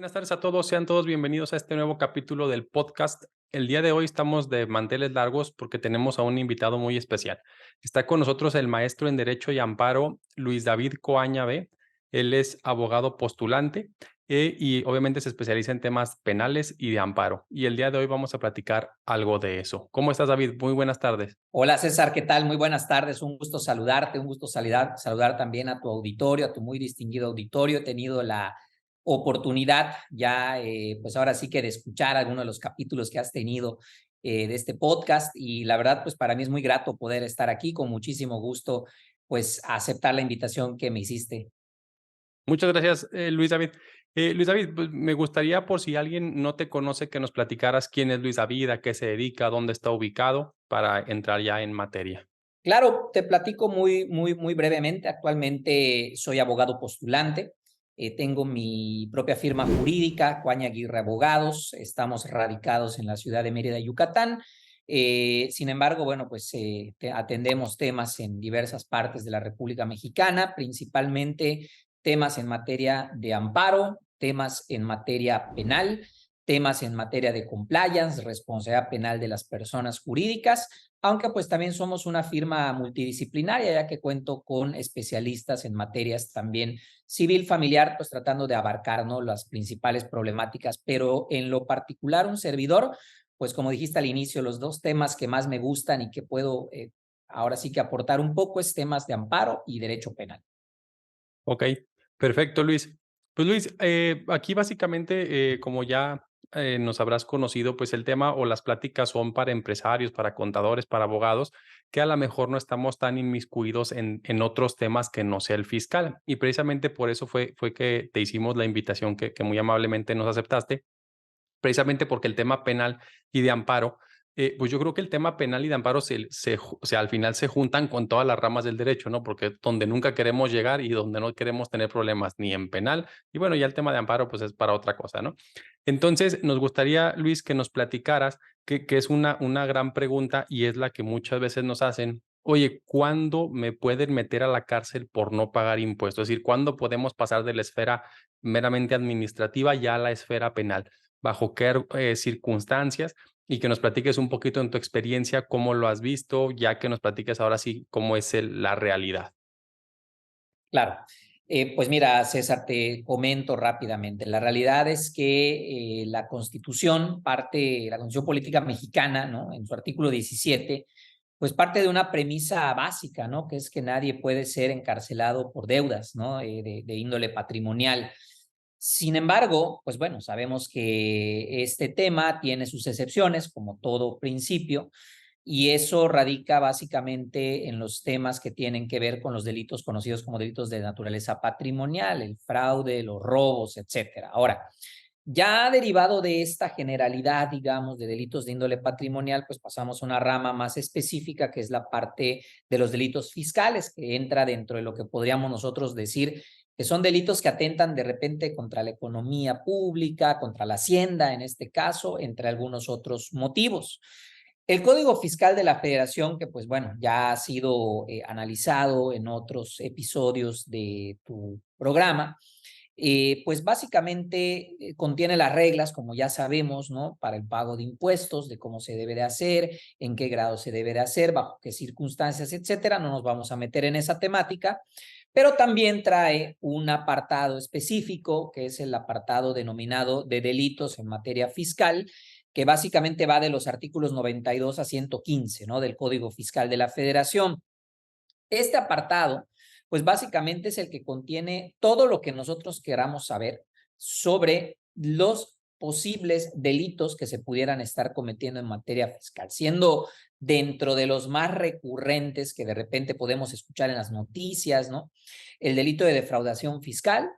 Buenas tardes a todos, sean todos bienvenidos a este nuevo capítulo del podcast. El día de hoy estamos de manteles largos porque tenemos a un invitado muy especial. Está con nosotros el maestro en Derecho y Amparo, Luis David Coaña B. Él es abogado postulante y obviamente se especializa en temas penales y de amparo. Y el día de hoy vamos a platicar algo de eso. ¿Cómo estás, David? Muy buenas tardes. Hola César, ¿qué tal? Muy buenas tardes, un gusto saludarte, un gusto saludar también a tu auditorio, a tu muy distinguido auditorio. He tenido la oportunidad ya, pues ahora sí que de escuchar algunos de los capítulos que has tenido de este podcast y la verdad, pues para mí es muy grato poder estar aquí, con muchísimo gusto, pues aceptar la invitación que me hiciste. Muchas gracias, Luis David. Luis David, pues, me gustaría, por si alguien no te conoce, que nos platicaras quién es Luis David, a qué se dedica, dónde está ubicado, para entrar ya en materia. Claro, te platico muy brevemente. Actualmente soy abogado postulante. Tengo mi propia firma jurídica, Coaña Aguirre Abogados. Estamos radicados en la ciudad de Mérida, Yucatán. Sin embargo, bueno, pues atendemos temas en diversas partes de la República Mexicana, principalmente temas en materia de amparo, temas en materia penal, temas en materia de compliance, responsabilidad penal de las personas jurídicas, aunque pues también somos una firma multidisciplinaria, ya que cuento con especialistas en materias también civil, familiar, pues tratando de abarcar, ¿no?, las principales problemáticas, pero en lo particular un servidor, pues como dijiste al inicio, los dos temas que más me gustan y que puedo ahora sí que aportar un poco es temas de amparo y derecho penal. Ok, perfecto, Luis. Pues Luis, aquí básicamente, como ya nos habrás conocido, pues el tema o las pláticas son para empresarios, para contadores, para abogados, que a lo mejor no estamos tan inmiscuidos en otros temas que no sea el fiscal. Y precisamente por eso fue que te hicimos la invitación que muy amablemente nos aceptaste, precisamente porque el tema penal y de amparo, pues yo creo que el tema penal y de amparo o sea, al final se juntan con todas las ramas del derecho, ¿no? Porque donde nunca queremos llegar y donde no queremos tener problemas ni en penal, y bueno, ya el tema de amparo, pues es para otra cosa, ¿no? Entonces, nos gustaría, Luis, que nos platicaras, que es una gran pregunta y es la que muchas veces nos hacen. Oye, ¿cuándo me pueden meter a la cárcel por no pagar impuestos? Es decir, ¿cuándo podemos pasar de la esfera meramente administrativa ya a la esfera penal? ¿Bajo qué circunstancias? Y que nos platiques un poquito en tu experiencia, cómo lo has visto, ya que nos platiques ahora sí cómo es la realidad. Claro. Pues mira, César, te comento rápidamente. La realidad es que la Constitución, la Constitución Política Mexicana, ¿no?, en su artículo 17, pues parte de una premisa básica, ¿no?, que es que nadie puede ser encarcelado por deudas, ¿no?, de índole patrimonial. Sin embargo, pues bueno, sabemos que este tema tiene sus excepciones, como todo principio, y eso radica básicamente en los temas que tienen que ver con los delitos conocidos como delitos de naturaleza patrimonial, el fraude, los robos, etcétera. Ahora, ya derivado de esta generalidad, digamos, de delitos de índole patrimonial, pues pasamos a una rama más específica, que es la parte de los delitos fiscales, que entra dentro de lo que podríamos nosotros decir que son delitos que atentan de repente contra la economía pública, contra la hacienda en este caso, entre algunos otros motivos. El Código Fiscal de la Federación, que pues bueno, ya ha sido analizado en otros episodios de tu programa, pues básicamente contiene las reglas, como ya sabemos, ¿no?, para el pago de impuestos, de cómo se debe de hacer, en qué grado se debe de hacer, bajo qué circunstancias, etcétera. No nos vamos a meter en esa temática, pero también trae un apartado específico, que es el apartado denominado de delitos en materia fiscal, que básicamente va de los artículos 92 a 115, ¿no?, del Código Fiscal de la Federación. Este apartado, pues básicamente es el que contiene todo lo que nosotros queramos saber sobre los posibles delitos que se pudieran estar cometiendo en materia fiscal, siendo dentro de los más recurrentes que de repente podemos escuchar en las noticias, ¿no?, el delito de defraudación fiscal,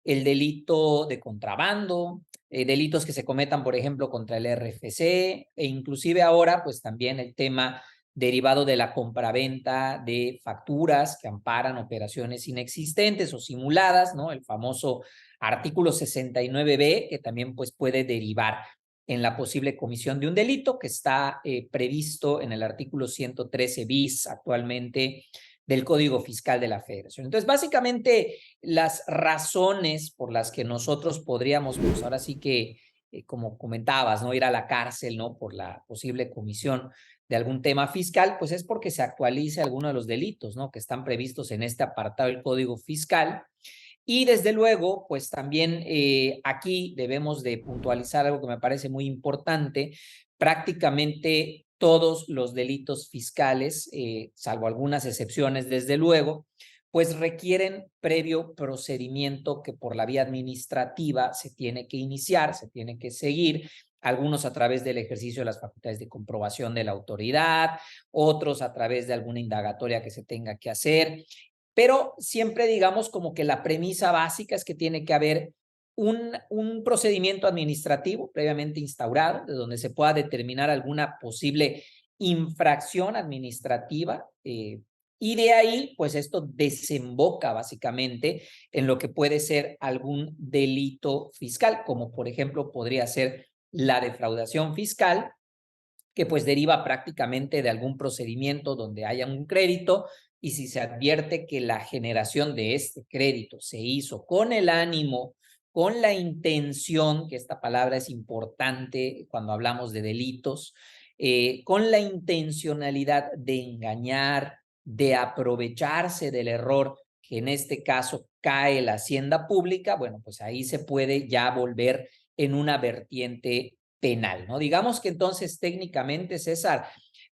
el delito de contrabando, delitos que se cometan, por ejemplo, contra el RFC, e inclusive ahora, pues también el tema derivado de la compraventa de facturas que amparan operaciones inexistentes o simuladas, ¿no?, el famoso artículo 69B, que también pues puede derivar en la posible comisión de un delito que está previsto en el artículo 113 bis actualmente del Código Fiscal de la Federación. Entonces, básicamente, las razones por las que nosotros podríamos, pues ahora sí que, como comentabas, ¿no? Ir a la cárcel, ¿no? Por la posible comisión de algún tema fiscal, pues es porque se actualice alguno de los delitos, ¿no? Que están previstos en este apartado del Código Fiscal. Y desde luego, pues también aquí debemos de puntualizar algo que me parece muy importante. Prácticamente todos los delitos fiscales, salvo algunas excepciones, desde luego, pues requieren previo procedimiento que por la vía administrativa se tiene que iniciar, se tiene que seguir, algunos a través del ejercicio de las facultades de comprobación de la autoridad, otros a través de alguna indagatoria que se tenga que hacer, pero siempre digamos como que la premisa básica es que tiene que haber un procedimiento administrativo previamente instaurado, de donde se pueda determinar alguna posible infracción administrativa, y de ahí, pues esto desemboca básicamente en lo que puede ser algún delito fiscal, como por ejemplo podría ser la defraudación fiscal, que pues deriva prácticamente de algún procedimiento donde haya un crédito y si se advierte que la generación de este crédito se hizo con el ánimo, con la intención, que esta palabra es importante cuando hablamos de delitos, con la intencionalidad de engañar, de aprovecharse del error, que en este caso cae la hacienda pública, bueno, pues ahí se puede ya volver en una vertiente penal, ¿no? Digamos que entonces técnicamente, César,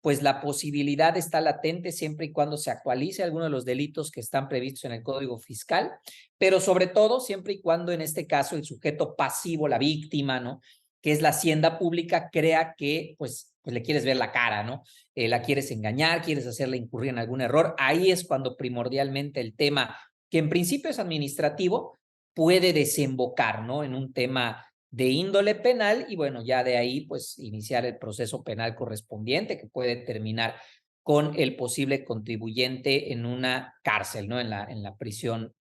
pues la posibilidad está latente siempre y cuando se actualice alguno de los delitos que están previstos en el Código Fiscal, pero sobre todo siempre y cuando en este caso el sujeto pasivo, la víctima, ¿no? Que es la hacienda pública, crea que pues le quieres ver la cara, ¿no? La quieres engañar, quieres hacerle incurrir en algún error. Ahí es cuando primordialmente el tema, que en principio es administrativo, puede desembocar, ¿no? En un tema de índole penal y bueno, ya de ahí pues iniciar el proceso penal correspondiente que puede terminar con el posible contribuyente en una cárcel, ¿no? En la prisión,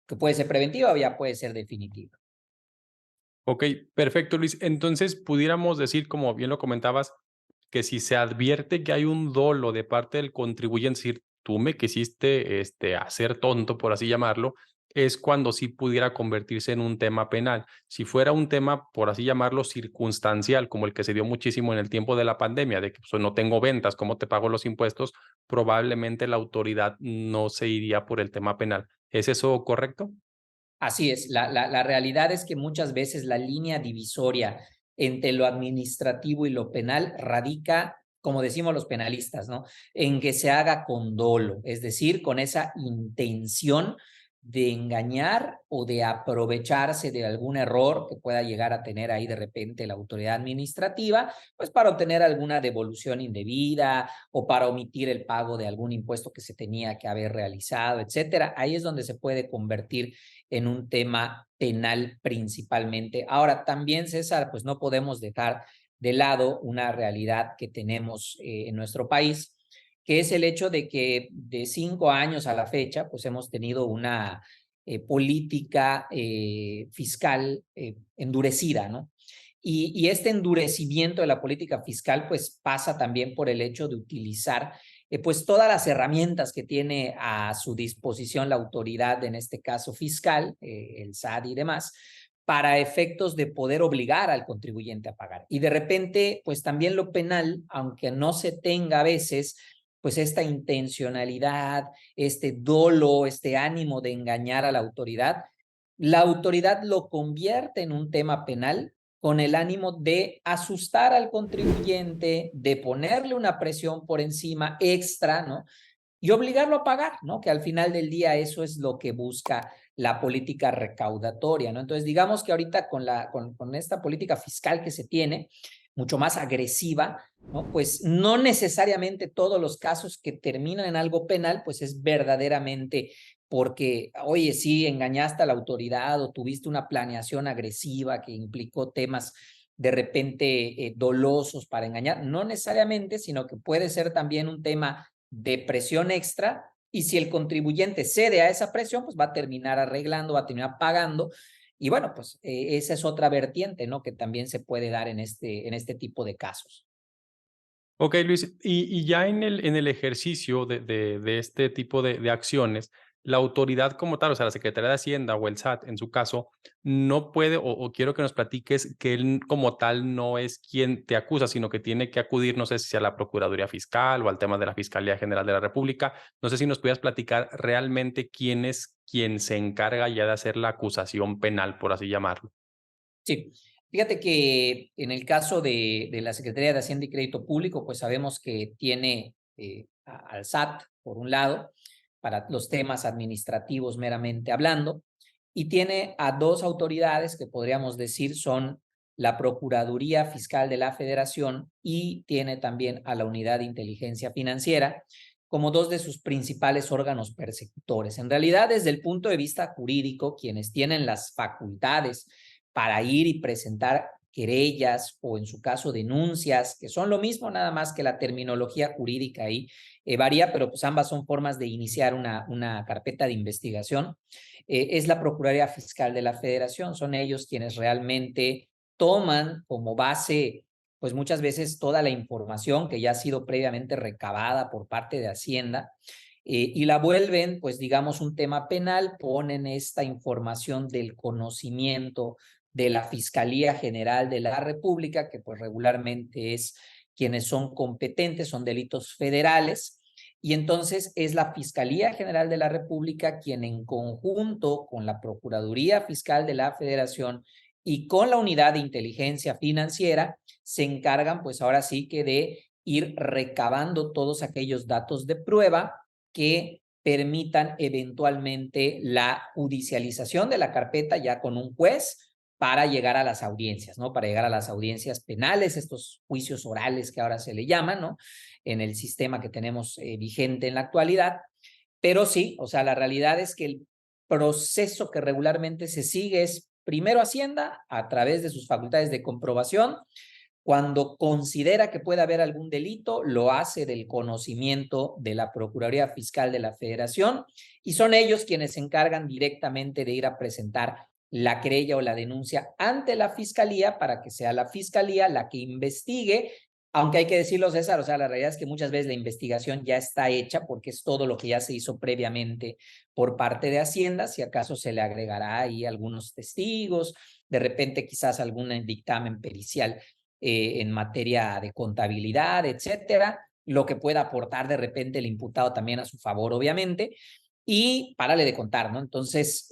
que puede ser preventiva o ya puede ser definitiva. Ok, perfecto, Luis. Entonces, pudiéramos decir, como bien lo comentabas, que si se advierte que hay un dolo de parte del contribuyente, es decir, tú me quisiste hacer tonto, por así llamarlo, es cuando sí pudiera convertirse en un tema penal. Si fuera un tema, por así llamarlo, circunstancial, como el que se dio muchísimo en el tiempo de la pandemia, de que pues, no tengo ventas, ¿cómo te pago los impuestos? Probablemente la autoridad no se iría por el tema penal. ¿Es eso correcto? Así es, la realidad es que muchas veces la línea divisoria entre lo administrativo y lo penal radica, como decimos los penalistas, ¿no? En que se haga con dolo, es decir, con esa intención de engañar o de aprovecharse de algún error que pueda llegar a tener ahí de repente la autoridad administrativa, pues para obtener alguna devolución indebida o para omitir el pago de algún impuesto que se tenía que haber realizado, etcétera. Ahí es donde se puede convertir en un tema penal principalmente. Ahora, también, César, pues no podemos dejar de lado una realidad que tenemos en nuestro país, que es el hecho de que de 5 años a la fecha, pues hemos tenido una política fiscal endurecida, ¿no? Y este endurecimiento de la política fiscal, pues pasa también por el hecho de utilizar pues todas las herramientas que tiene a su disposición la autoridad, en este caso fiscal, el SAT y demás, para efectos de poder obligar al contribuyente a pagar. Y de repente, pues también lo penal, aunque no se tenga a veces, pues esta intencionalidad, este dolo, este ánimo de engañar a la autoridad lo convierte en un tema penal con el ánimo de asustar al contribuyente, de ponerle una presión por encima extra, ¿no? Y obligarlo a pagar, ¿no? Que al final del día eso es lo que busca la política recaudatoria, ¿no? Entonces, digamos que ahorita con esta política fiscal que se tiene, mucho más agresiva, ¿no? Pues no necesariamente todos los casos que terminan en algo penal, pues es verdaderamente porque, oye, sí, engañaste a la autoridad o tuviste una planeación agresiva que implicó temas de repente dolosos para engañar, no necesariamente, sino que puede ser también un tema de presión extra y si el contribuyente cede a esa presión, pues va a terminar arreglando, va a terminar pagando y bueno, pues esa es otra vertiente, ¿no? Que también se puede dar en este tipo de casos. Ok, Luis, y ya en el ejercicio de este tipo de acciones, la autoridad como tal, o sea, la Secretaría de Hacienda o el SAT, en su caso, no puede, o quiero que nos platiques que él como tal no es quien te acusa, sino que tiene que acudir, no sé si a la Procuraduría Fiscal o al tema de la Fiscalía General de la República. No sé si nos pudieras platicar realmente quién es quien se encarga ya de hacer la acusación penal, por así llamarlo. Sí, fíjate que en el caso de la Secretaría de Hacienda y Crédito Público, pues sabemos que tiene al SAT, por un lado, para los temas administrativos meramente hablando, y tiene a dos autoridades que podríamos decir son la Procuraduría Fiscal de la Federación y tiene también a la Unidad de Inteligencia Financiera como dos de sus principales órganos persecutores. En realidad, desde el punto de vista jurídico, quienes tienen las facultades para ir y presentar querellas o en su caso denuncias, que son lo mismo, nada más que la terminología jurídica ahí varía, pero pues ambas son formas de iniciar una carpeta de investigación. Es la Procuraduría Fiscal de la Federación, son ellos quienes realmente toman como base, pues muchas veces toda la información que ya ha sido previamente recabada por parte de Hacienda y la vuelven, pues digamos, un tema penal, ponen esta información del conocimiento de la Fiscalía General de la República, que pues regularmente es quienes son competentes, son delitos federales, y entonces es la Fiscalía General de la República quien en conjunto con la Procuraduría Fiscal de la Federación y con la Unidad de Inteligencia Financiera se encargan pues ahora sí que de ir recabando todos aquellos datos de prueba que permitan eventualmente la judicialización de la carpeta ya con un juez para llegar a las audiencias, ¿no? Para llegar a las audiencias penales, estos juicios orales que ahora se le llaman, ¿no? En el sistema que tenemos vigente en la actualidad. Pero sí, o sea, la realidad es que el proceso que regularmente se sigue es primero Hacienda a través de sus facultades de comprobación. Cuando considera que puede haber algún delito, lo hace del conocimiento de la Procuraduría Fiscal de la Federación y son ellos quienes se encargan directamente de ir a presentar la querella o la denuncia ante la Fiscalía para que sea la Fiscalía la que investigue, aunque hay que decirlo, César, o sea, la realidad es que muchas veces la investigación ya está hecha porque es todo lo que ya se hizo previamente por parte de Hacienda, si acaso se le agregará ahí algunos testigos, de repente quizás algún dictamen pericial en materia de contabilidad, etcétera, lo que pueda aportar de repente el imputado también a su favor, obviamente, y párale de contar, ¿no? Entonces,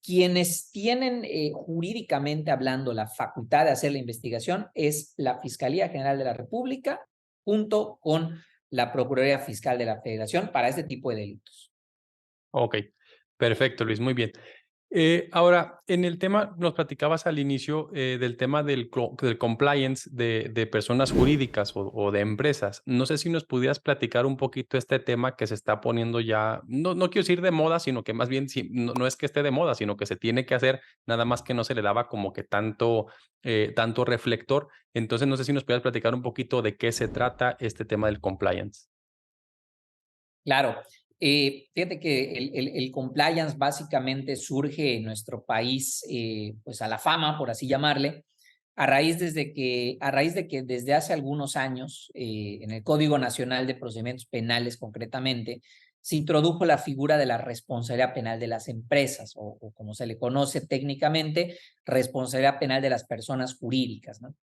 quienes tienen jurídicamente hablando la facultad de hacer la investigación es la Fiscalía General de la República junto con la Procuraduría Fiscal de la Federación para este tipo de delitos. Ok, perfecto, Luis, muy bien. Ahora, en el tema, nos platicabas al inicio del tema del compliance de personas jurídicas o de empresas. No sé si nos pudieras platicar un poquito este tema que se está poniendo ya, no quiero decir de moda, sino que más bien no es que esté de moda, sino que se tiene que hacer, nada más que no se le daba como que tanto reflector. Entonces, no sé si nos pudieras platicar un poquito de qué se trata este tema del compliance. Claro, fíjate que el compliance básicamente surge en nuestro país, pues a la fama, por así llamarle, a raíz de que desde hace algunos años, en el Código Nacional de Procedimientos Penales concretamente, se introdujo la figura de la responsabilidad penal de las empresas, o como se le conoce técnicamente, responsabilidad penal de las personas jurídicas, ¿no?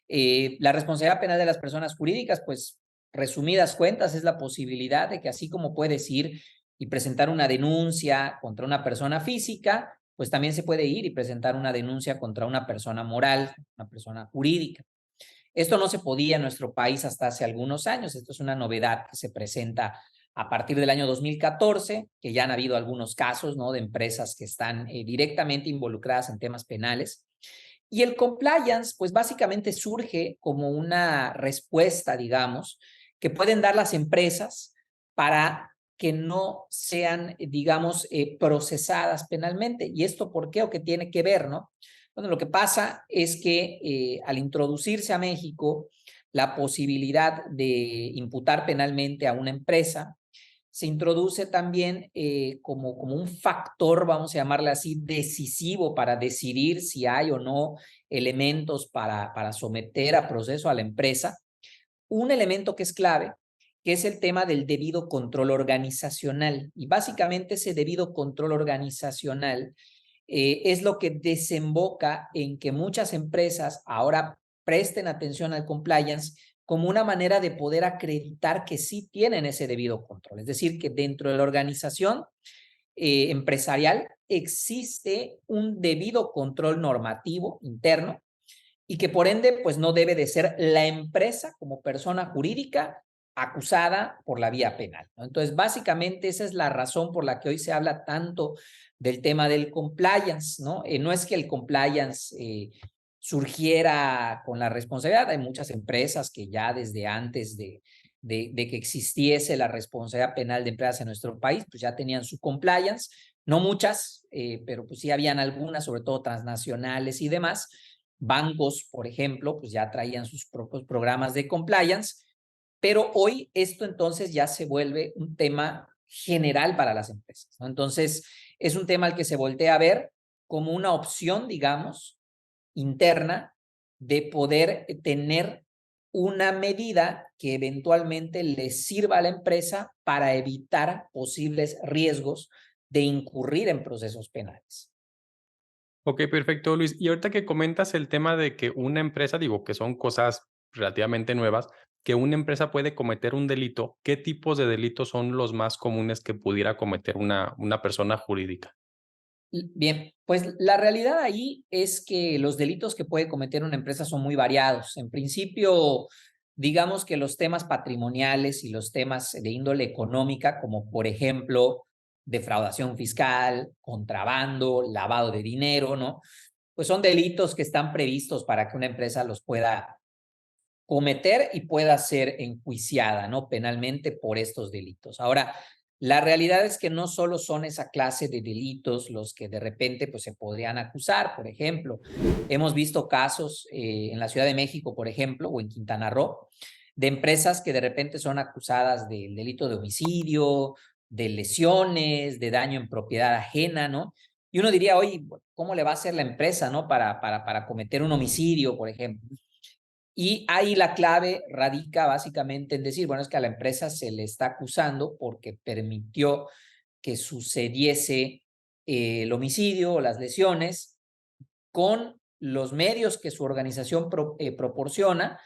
La responsabilidad penal de las personas jurídicas, pues resumidas cuentas, es la posibilidad de que así como puedes ir y presentar una denuncia contra una persona física, pues también se puede ir y presentar una denuncia contra una persona moral, una persona jurídica. Esto no se podía en nuestro país hasta hace algunos años. Esto es una novedad que se presenta a partir del año 2014, que ya han habido algunos casos, ¿no?, de empresas que están directamente involucradas en temas penales. Y el compliance, pues básicamente surge como una respuesta, digamos, que pueden dar las empresas para que no sean, digamos, procesadas penalmente. ¿Y esto por qué o qué tiene que ver, no? Bueno, lo que pasa es que al introducirse a México la posibilidad de imputar penalmente a una empresa, se introduce también como un factor, vamos a llamarle así, decisivo para decidir si hay o no elementos para someter a proceso a la empresa, un elemento que es clave, que es el tema del debido control organizacional. Y básicamente ese debido control organizacional es lo que desemboca en que muchas empresas ahora presten atención al compliance como una manera de poder acreditar que sí tienen ese debido control. Es decir, que dentro de la organización empresarial existe un debido control normativo interno y que por ende pues no debe de ser la empresa como persona jurídica acusada por la vía penal, ¿no? Entonces, básicamente esa es la razón por la que hoy se habla tanto del tema del compliance, ¿no? No es que el compliance surgiera con la responsabilidad, hay muchas empresas que ya desde antes de que existiese la responsabilidad penal de empresas en nuestro país, pues ya tenían su compliance, no muchas, pero pues sí habían algunas, sobre todo transnacionales y demás. Bancos, por ejemplo, pues ya traían sus propios programas de compliance, pero hoy esto entonces ya se vuelve un tema general para las empresas, ¿no? Entonces, es un tema al que se voltea a ver como una opción, digamos, interna de poder tener una medida que eventualmente le sirva a la empresa para evitar posibles riesgos de incurrir en procesos penales. Ok, perfecto, Luis. Y ahorita que comentas el tema de que una empresa, digo, que son cosas relativamente nuevas, que una empresa puede cometer un delito, ¿qué tipos de delitos son los más comunes que pudiera cometer una persona jurídica? Bien, pues la realidad ahí es que los delitos que puede cometer una empresa son muy variados. En principio, digamos que los temas patrimoniales y los temas de índole económica, como por ejemplo defraudación fiscal, contrabando, lavado de dinero, ¿no? Pues son delitos que están previstos para que una empresa los pueda cometer y pueda ser enjuiciada, ¿no? Penalmente por estos delitos. Ahora, la realidad es que no solo son esa clase de delitos los que de repente pues, se podrían acusar. Por ejemplo, hemos visto casos en la Ciudad de México, por ejemplo, o en Quintana Roo, de empresas que de repente son acusadas del delito de homicidio, de lesiones, de daño en propiedad ajena, ¿no? Y uno diría, oye, ¿cómo le va a hacer la empresa, ¿no? Para cometer un homicidio, por ejemplo. Y ahí la clave radica básicamente en decir, bueno, es que a la empresa se le está acusando porque permitió que sucediese el homicidio o las lesiones con los medios que su organización proporciona,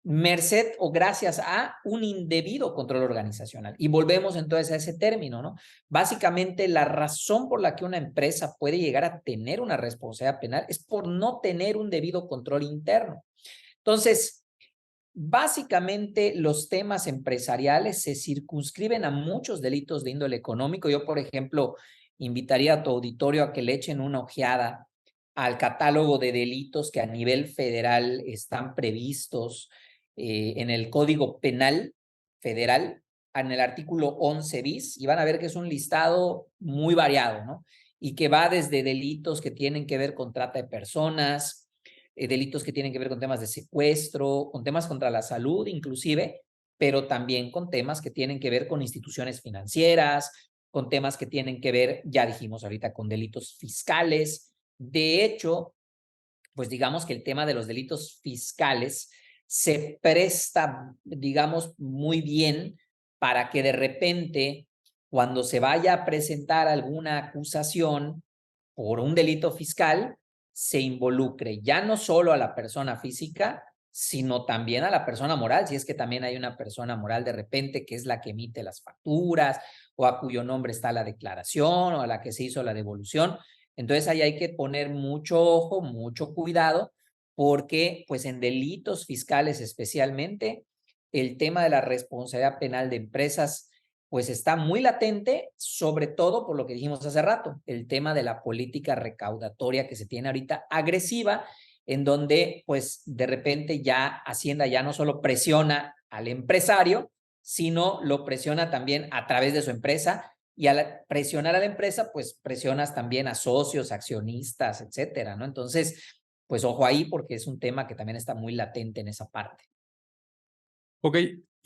merced o gracias a un indebido control organizacional. Y volvemos entonces a ese término, ¿no? Básicamente la razón por la que una empresa puede llegar a tener una responsabilidad penal es por no tener un debido control interno. Entonces, básicamente los temas empresariales se circunscriben a muchos delitos de índole económico. Yo, por ejemplo, invitaría a tu auditorio a que le echen una ojeada al catálogo de delitos que a nivel federal están previstos en el Código Penal Federal, en el artículo 11 bis, y van a ver que es un listado muy variado, ¿no? Y que va desde delitos que tienen que ver con trata de personas, delitos que tienen que ver con temas de secuestro, con temas contra la salud inclusive, pero también con temas que tienen que ver con instituciones financieras, con temas que tienen que ver, ya dijimos ahorita, con delitos fiscales. De hecho, pues digamos que el tema de los delitos fiscales se presta, digamos, muy bien para que de repente, cuando se vaya a presentar alguna acusación por un delito fiscal, se involucre ya no solo a la persona física, sino también a la persona moral, si es que también hay una persona moral de repente que es la que emite las facturas o a cuyo nombre está la declaración o a la que se hizo la devolución. Entonces ahí hay que poner mucho ojo, mucho cuidado, porque pues en delitos fiscales especialmente, el tema de la responsabilidad penal de empresas pues está muy latente, sobre todo por lo que dijimos hace rato, el tema de la política recaudatoria que se tiene ahorita agresiva, en donde pues de repente ya Hacienda ya no solo presiona al empresario, sino lo presiona también a través de su empresa, y al presionar a la empresa, pues presionas también a socios, accionistas, etcétera, ¿no? Entonces, pues ojo ahí porque es un tema que también está muy latente en esa parte. Ok,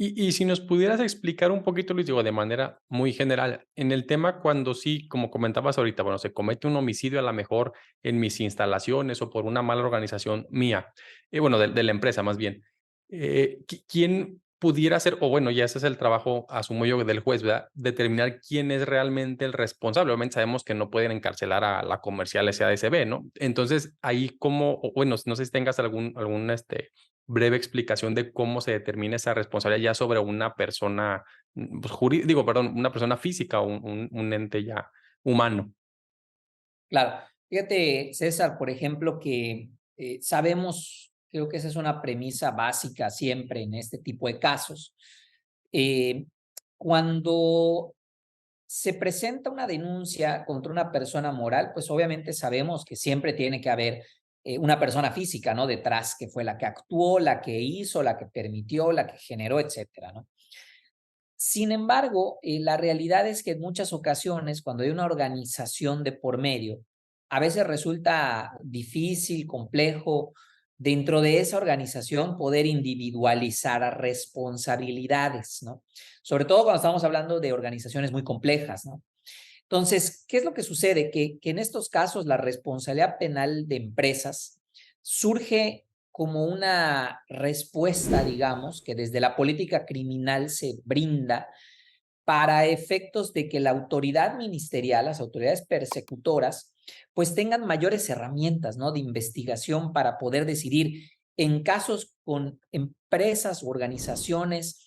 y si nos pudieras explicar un poquito, Luis, digo, de manera muy general, en el tema cuando sí, como comentabas ahorita, bueno, se comete un homicidio a lo mejor en mis instalaciones o por una mala organización mía, bueno, de la empresa más bien. ¿Quién pudiera ser, o bueno, ya ese es el trabajo, asumo yo, del juez, ¿verdad? Determinar quién es realmente el responsable. Obviamente sabemos que no pueden encarcelar a la comercial SADCB, ¿no? Entonces, ahí cómo, o bueno, no sé si tengas breve explicación de cómo se determina esa responsabilidad ya sobre una persona, pues, digo, perdón, una persona física o un ente ya humano. Claro. Fíjate, César, por ejemplo, que sabemos, creo que esa es una premisa básica siempre en este tipo de casos. Eh, Cuando se presenta una denuncia contra una persona moral, pues obviamente sabemos que siempre tiene que haber una persona física, ¿no? Detrás, que fue la que actuó, la que hizo, la que permitió, la que generó, etcétera, ¿no? Sin embargo, la realidad es que en muchas ocasiones, cuando hay una organización de por medio, a veces resulta difícil, complejo, dentro de esa organización poder individualizar responsabilidades, ¿no? Sobre todo cuando estamos hablando de organizaciones muy complejas, ¿no? Entonces, ¿qué es lo que sucede? Que en estos casos la responsabilidad penal de empresas surge como una respuesta, digamos, que desde la política criminal se brinda para efectos de que la autoridad ministerial, las autoridades persecutoras, pues tengan mayores herramientas, ¿no? De investigación para poder decidir en casos con empresas u organizaciones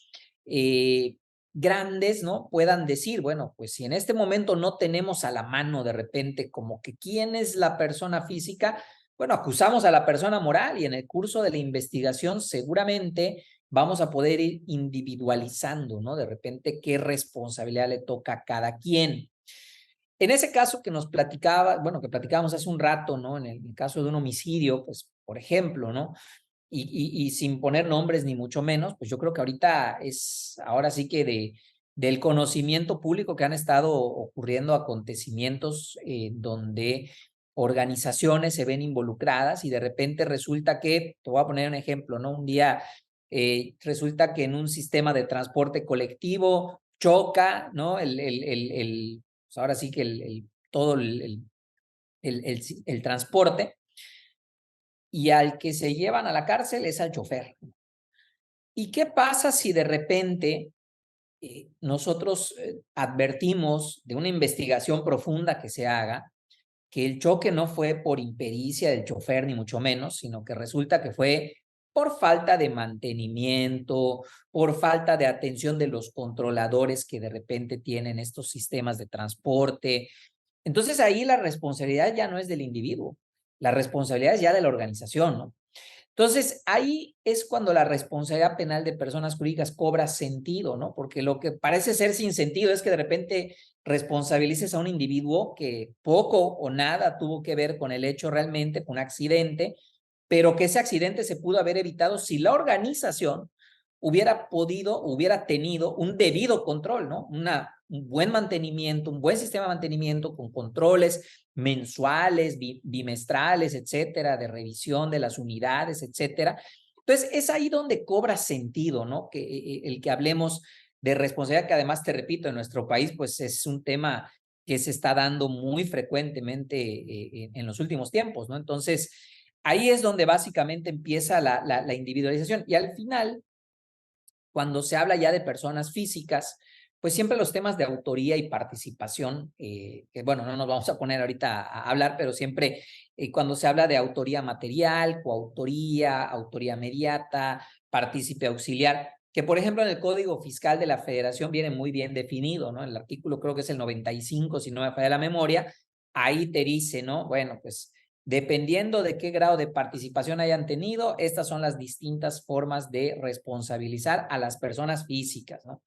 grandes, ¿no? Puedan decir, bueno, pues si en este momento no tenemos a la mano de repente como que quién es la persona física, bueno, acusamos a la persona moral y en el curso de la investigación seguramente vamos a poder ir individualizando, ¿no? De repente, qué responsabilidad le toca a cada quien. En ese caso que nos platicaba, bueno, que platicábamos hace un rato, ¿no? En el caso de un homicidio, pues, por ejemplo, ¿no? Y sin poner nombres ni mucho menos, pues yo creo que ahorita es, ahora sí que del conocimiento público que han estado ocurriendo acontecimientos donde organizaciones se ven involucradas y de repente resulta que, te voy a poner un ejemplo, ¿no? Un día resulta que en un sistema de transporte colectivo choca, ¿no? Pues ahora sí que todo el transporte y al que se llevan a la cárcel es al chofer. ¿Y qué pasa si de repente nosotros advertimos de una investigación profunda que se haga, que el choque no fue por impericia del chofer, ni mucho menos, sino que resulta que fue por falta de mantenimiento, por falta de atención de los controladores que de repente tienen estos sistemas de transporte? Entonces ahí la responsabilidad ya no es del individuo, la responsabilidad es ya de la organización, ¿no? Entonces, ahí es cuando la responsabilidad penal de personas jurídicas cobra sentido, ¿no? Porque lo que parece ser sin sentido es que de repente responsabilices a un individuo que poco o nada tuvo que ver con el hecho realmente, con un accidente, pero que ese accidente se pudo haber evitado si la organización hubiera podido, hubiera tenido un debido control, ¿no? Un buen mantenimiento, un buen sistema de mantenimiento con controles mensuales, bimestrales, etcétera, de revisión de las unidades, etcétera. Entonces, es ahí donde cobra sentido, ¿no? Que el que hablemos de responsabilidad, que además, te repito, en nuestro país, pues es un tema que se está dando muy frecuentemente en los últimos tiempos, ¿no? Entonces, ahí es donde básicamente empieza la individualización. Y al final, cuando se habla ya de personas físicas, pues siempre los temas de autoría y participación, que bueno, no nos vamos a poner ahorita a hablar, pero siempre cuando se habla de autoría material, coautoría, autoría mediata, partícipe auxiliar, que por ejemplo en el Código Fiscal de la Federación viene muy bien definido, ¿no? El artículo creo que es el 95, si no me falla la memoria, ahí te dice, ¿no? Bueno, pues dependiendo de qué grado de participación hayan tenido, estas son las distintas formas de responsabilizar a las personas físicas, ¿no?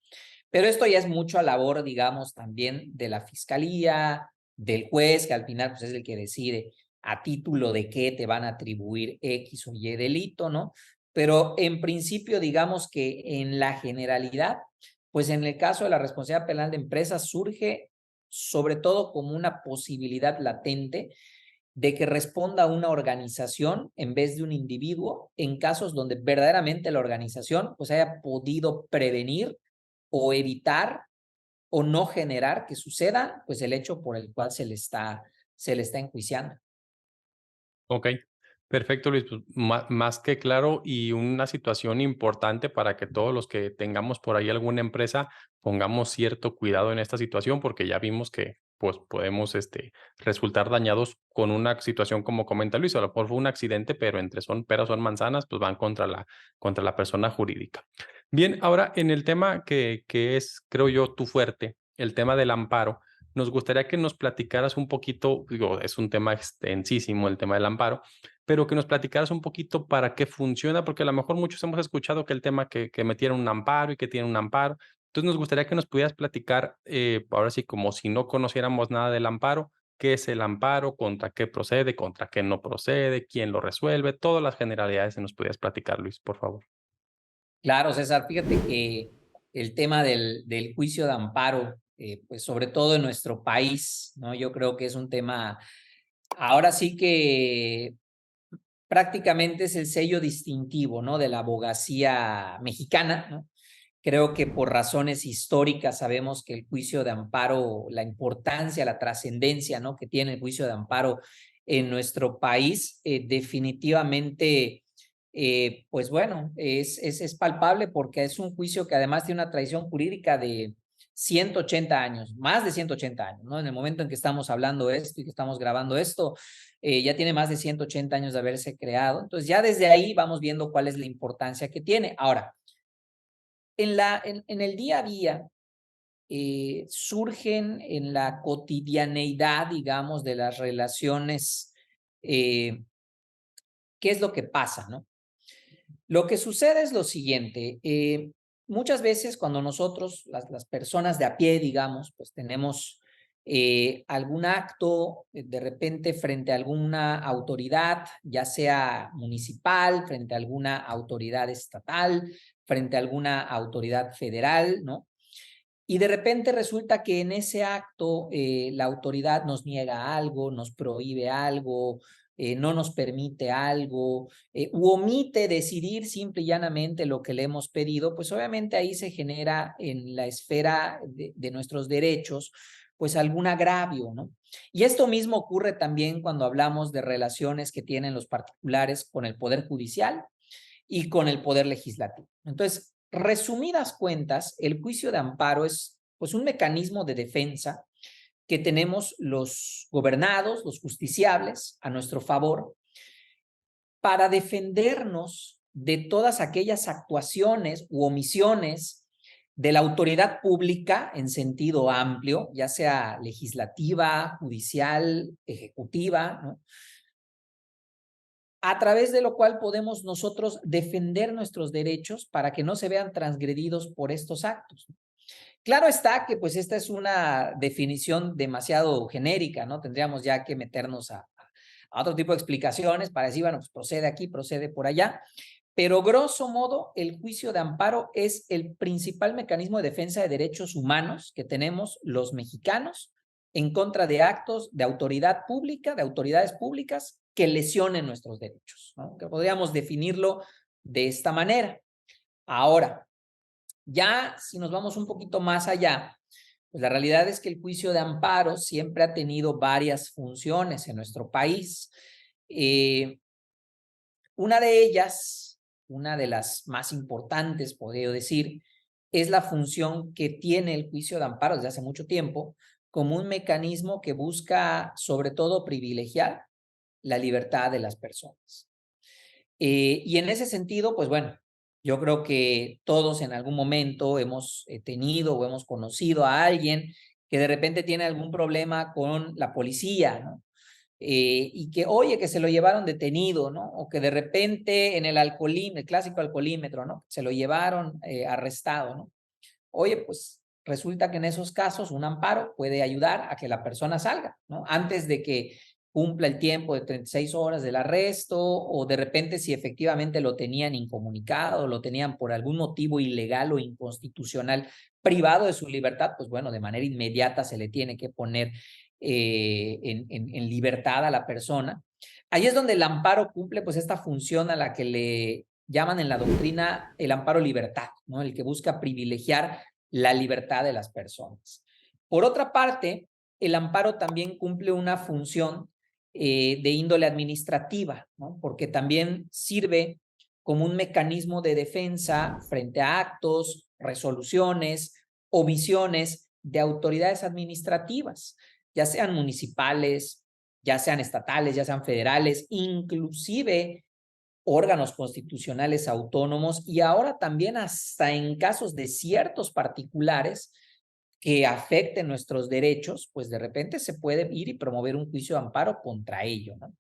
Pero esto ya es mucho a labor, digamos, también de la fiscalía, del juez, que al final pues, es el que decide a título de qué te van a atribuir X o Y delito, ¿no? Pero en principio, digamos que en la generalidad, pues en el caso de la responsabilidad penal de empresas surge sobre todo como una posibilidad latente de que responda a una organización en vez de un individuo en casos donde verdaderamente la organización pues haya podido prevenir o evitar o no generar que suceda pues el hecho por el cual se le está enjuiciando. Ok. Perfecto, Luis, pues, más que claro y una situación importante para que todos los que tengamos por ahí alguna empresa pongamos cierto cuidado en esta situación, porque ya vimos que pues podemos resultar dañados con una situación como comenta Luis, a lo mejor fue un accidente, pero entre son peras son manzanas, pues van contra la persona jurídica. Bien, ahora en el tema que es, creo yo, tu fuerte, el tema del amparo, nos gustaría que nos platicaras un poquito, digo, es un tema extensísimo el tema del amparo, pero que nos platicaras un poquito para qué funciona, porque a lo mejor muchos hemos escuchado que el tema que metieron un amparo y que tiene un amparo. Entonces, nos gustaría que nos pudieras platicar, ahora sí, como si no conociéramos nada del amparo, qué es el amparo, contra qué no procede, quién lo resuelve, todas las generalidades, si nos pudieras platicar, Luis, por favor. Claro, César, fíjate que el tema del juicio de amparo, pues sobre todo en nuestro país, ¿no? Yo creo que es un tema, ahora sí que prácticamente es el sello distintivo, ¿no? De la abogacía mexicana, ¿no? Creo que por razones históricas sabemos que el juicio de amparo, la importancia, la trascendencia, ¿no? Que tiene el juicio de amparo en nuestro país, definitivamente, pues bueno, es palpable porque es un juicio que además tiene una tradición jurídica de 180 años, más de 180 años, ¿no? En el momento en que estamos hablando esto y que estamos grabando esto, ya tiene más de 180 años de haberse creado. Entonces ya desde ahí vamos viendo cuál es la importancia que tiene. Ahora, en el día a día surgen en la cotidianeidad, digamos, de las relaciones, ¿qué es lo que pasa, no? Lo que sucede es lo siguiente, muchas veces cuando nosotros, las personas de a pie, digamos, pues tenemos algún acto de repente frente a alguna autoridad, ya sea municipal, frente a alguna autoridad estatal, frente a alguna autoridad federal, ¿no? Y de repente resulta que en ese acto la autoridad nos niega algo, nos prohíbe algo, no nos permite algo, u omite decidir simple y llanamente lo que le hemos pedido, pues obviamente ahí se genera en la esfera de nuestros derechos, pues algún agravio, ¿no? Y esto mismo ocurre también cuando hablamos de relaciones que tienen los particulares con el Poder Judicial y con el Poder Legislativo. Entonces, resumidas cuentas, el juicio de amparo es pues un mecanismo de defensa que tenemos los gobernados, los justiciables, a nuestro favor, para defendernos de todas aquellas actuaciones u omisiones de la autoridad pública en sentido amplio, ya sea legislativa, judicial, ejecutiva, ¿no? A través de lo cual podemos nosotros defender nuestros derechos para que no se vean transgredidos por estos actos. Claro está que pues esta es una definición demasiado genérica, ¿no? Tendríamos ya que meternos a otro tipo de explicaciones para decir, bueno, pues procede aquí, procede por allá, pero grosso modo el juicio de amparo es el principal mecanismo de defensa de derechos humanos que tenemos los mexicanos en contra de actos de autoridad pública, de autoridades públicas que lesionen nuestros derechos, ¿no? Que podríamos definirlo de esta manera. Ahora, ya si nos vamos un poquito más allá, pues la realidad es que el juicio de amparo siempre ha tenido varias funciones en nuestro país. Una de ellas, una de las más importantes, podría decir, es la función que tiene el juicio de amparo desde hace mucho tiempo como un mecanismo que busca sobre todo privilegiar la libertad de las personas. Y en ese sentido, pues bueno, yo creo que todos en algún momento hemos tenido o hemos conocido a alguien que de repente tiene algún problema con la policía, ¿no? Y que, oye, que se lo llevaron detenido, ¿no? O que de repente en el alcoholímetro, el clásico alcoholímetro, ¿no? Se lo llevaron arrestado, ¿no? Oye, pues resulta que en esos casos un amparo puede ayudar a que la persona salga, ¿no? Antes de que cumpla el tiempo de 36 horas del arresto o de repente si efectivamente lo tenían incomunicado, lo tenían por algún motivo ilegal o inconstitucional privado de su libertad, pues bueno, de manera inmediata se le tiene que poner en libertad a la persona. Ahí es donde el amparo cumple pues esta función a la que le llaman en la doctrina el amparo libertad, ¿no? El que busca privilegiar la libertad de las personas. Por otra parte, el amparo también cumple una función de índole administrativa, ¿no? Porque también sirve como un mecanismo de defensa frente a actos, resoluciones o visiones de autoridades administrativas, ya sean municipales, ya sean estatales, ya sean federales, inclusive órganos constitucionales autónomos y ahora también hasta en casos de ciertos particulares que afecten nuestros derechos, pues de repente se puede ir y promover un juicio de amparo contra ello, ¿no?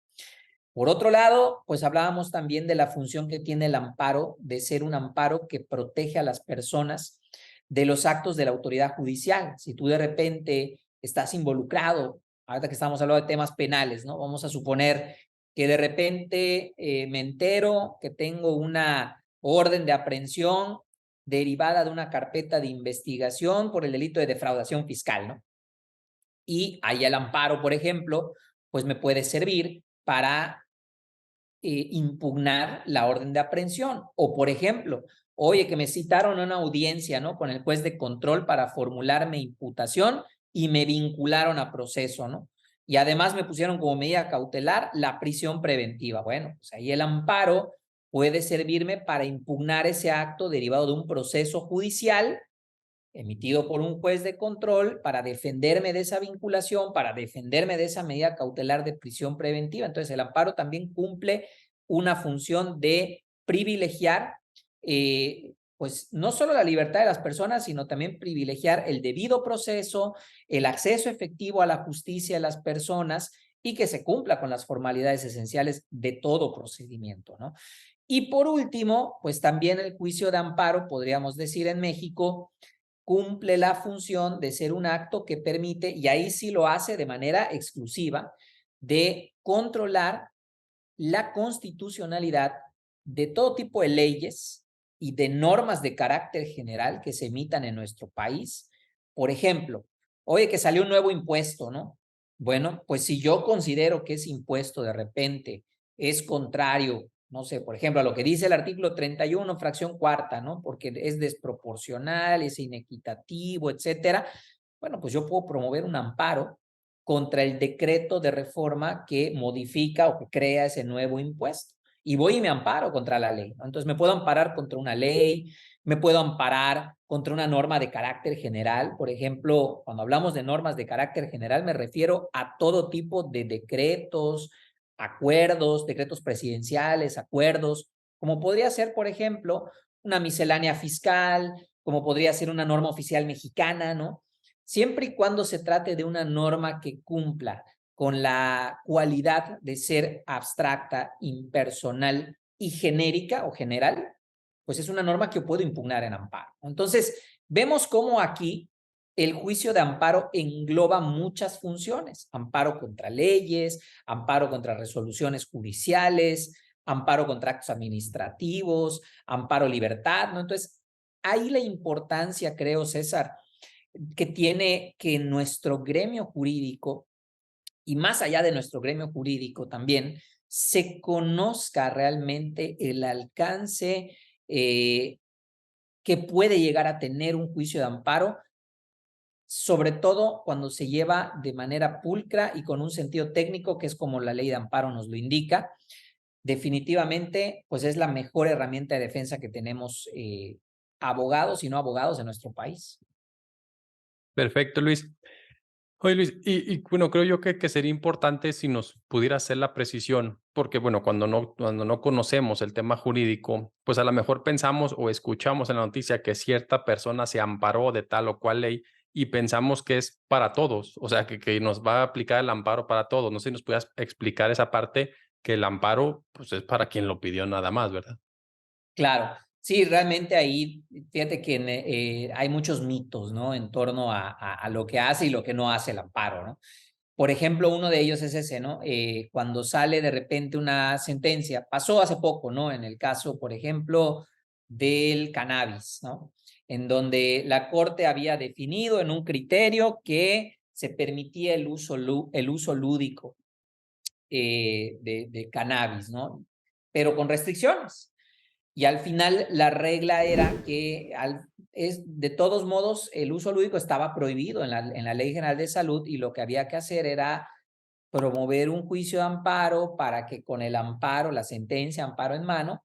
Por otro lado, pues hablábamos también de la función que tiene el amparo, de ser un amparo que protege a las personas de los actos de la autoridad judicial. Si tú de repente estás involucrado, ahorita que estamos hablando de temas penales, ¿no? Vamos a suponer que de repente me entero que tengo una orden de aprehensión derivada de una carpeta de investigación por el delito de defraudación fiscal, ¿no? Y ahí el amparo, por ejemplo, pues me puede servir para impugnar la orden de aprehensión. O, por ejemplo, oye, que me citaron a una audiencia, ¿no? Con el juez de control para formularme imputación y me vincularon a proceso, ¿no? Y además me pusieron como medida cautelar la prisión preventiva. Bueno, pues ahí el amparo puede servirme para impugnar ese acto derivado de un proceso judicial emitido por un juez de control para defenderme de esa vinculación, para defenderme de esa medida cautelar de prisión preventiva. Entonces, el amparo también cumple una función de privilegiar, pues, no solo la libertad de las personas, sino también privilegiar el debido proceso, el acceso efectivo a la justicia de las personas y que se cumpla con las formalidades esenciales de todo procedimiento, ¿no? Y por último, pues también el juicio de amparo, podríamos decir en México, cumple la función de ser un acto que permite, y ahí sí lo hace de manera exclusiva, de controlar la constitucionalidad de todo tipo de leyes y de normas de carácter general que se emitan en nuestro país. Por ejemplo, oye, que salió un nuevo impuesto, ¿no? Bueno, pues si yo considero que ese impuesto de repente es contrario, no sé, por ejemplo, a lo que dice el artículo 31, fracción cuarta, ¿no? Porque es desproporcional, es inequitativo, etcétera. Bueno, pues yo puedo promover un amparo contra el decreto de reforma que modifica o que crea ese nuevo impuesto. Y voy y me amparo contra la ley, ¿no? Entonces me puedo amparar contra una ley, me puedo amparar contra una norma de carácter general. Por ejemplo, cuando hablamos de normas de carácter general, me refiero a todo tipo de decretos, acuerdos, decretos presidenciales, acuerdos, como podría ser, por ejemplo, una miscelánea fiscal, como podría ser una norma oficial mexicana, ¿no? Siempre y cuando se trate de una norma que cumpla con la cualidad de ser abstracta, impersonal y genérica o general, pues es una norma que yo puedo impugnar en amparo. Entonces, vemos cómo aquí el juicio de amparo engloba muchas funciones: amparo contra leyes, amparo contra resoluciones judiciales, amparo contra actos administrativos, amparo libertad, ¿no? Entonces, ahí la importancia, creo, César, que tiene que nuestro gremio jurídico, y más allá de nuestro gremio jurídico también, se conozca realmente el alcance que puede llegar a tener un juicio de amparo, sobre todo cuando se lleva de manera pulcra y con un sentido técnico, que es como la ley de amparo nos lo indica. Definitivamente, pues es la mejor herramienta de defensa que tenemos abogados y no abogados en nuestro país. Perfecto, Luis. Oye, Luis, bueno, creo yo que sería importante si nos pudiera hacer la precisión, porque bueno, cuando no conocemos el tema jurídico, pues a lo mejor pensamos o escuchamos en la noticia que cierta persona se amparó de tal o cual ley y pensamos que es para todos, o sea, que nos va a aplicar el amparo para todos. No sé si nos puedas explicar esa parte, que el amparo, pues es para quien lo pidió nada más, ¿verdad? Claro, sí, realmente ahí, fíjate que hay muchos mitos, ¿no? En torno a lo que hace y lo que no hace el amparo, ¿no? Por ejemplo, uno de ellos es ese, ¿no? Cuando sale de repente una sentencia, pasó hace poco, ¿no? En el caso, por ejemplo, del cannabis, ¿no? En donde la Corte había definido en un criterio que se permitía el uso lúdico de cannabis, ¿no? Pero con restricciones. Y al final la regla era que de todos modos el uso lúdico estaba prohibido en la Ley General de Salud y lo que había que hacer era promover un juicio de amparo para que con el amparo, la sentencia, amparo en mano,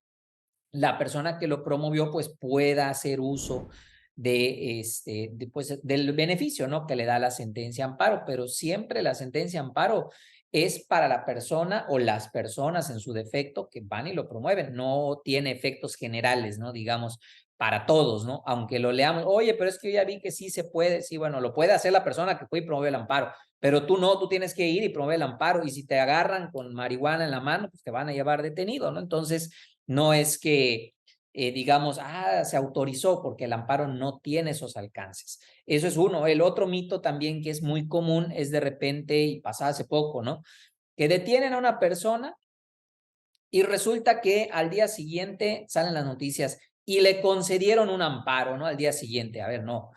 la persona que lo promovió pues pueda hacer uso pues, del beneficio, ¿no?, que le da la sentencia amparo, pero siempre la sentencia amparo es para la persona o las personas en su defecto que van y lo promueven, no tiene efectos generales, ¿no?, digamos, para todos, ¿no? Aunque lo leamos, oye, pero es que yo ya vi que sí se puede, sí, bueno, lo puede hacer la persona que fue y promueve el amparo, pero tú no, tú tienes que ir y promover el amparo, y si te agarran con marihuana en la mano, pues te van a llevar detenido, ¿no? Entonces, no es que, digamos, se autorizó, porque el amparo no tiene esos alcances. Eso es uno. El otro mito también que es muy común es de repente, y pasa hace poco, ¿no?, que detienen a una persona y resulta que al día siguiente salen las noticias y le concedieron un amparo, ¿no? Al día siguiente. A ver, no,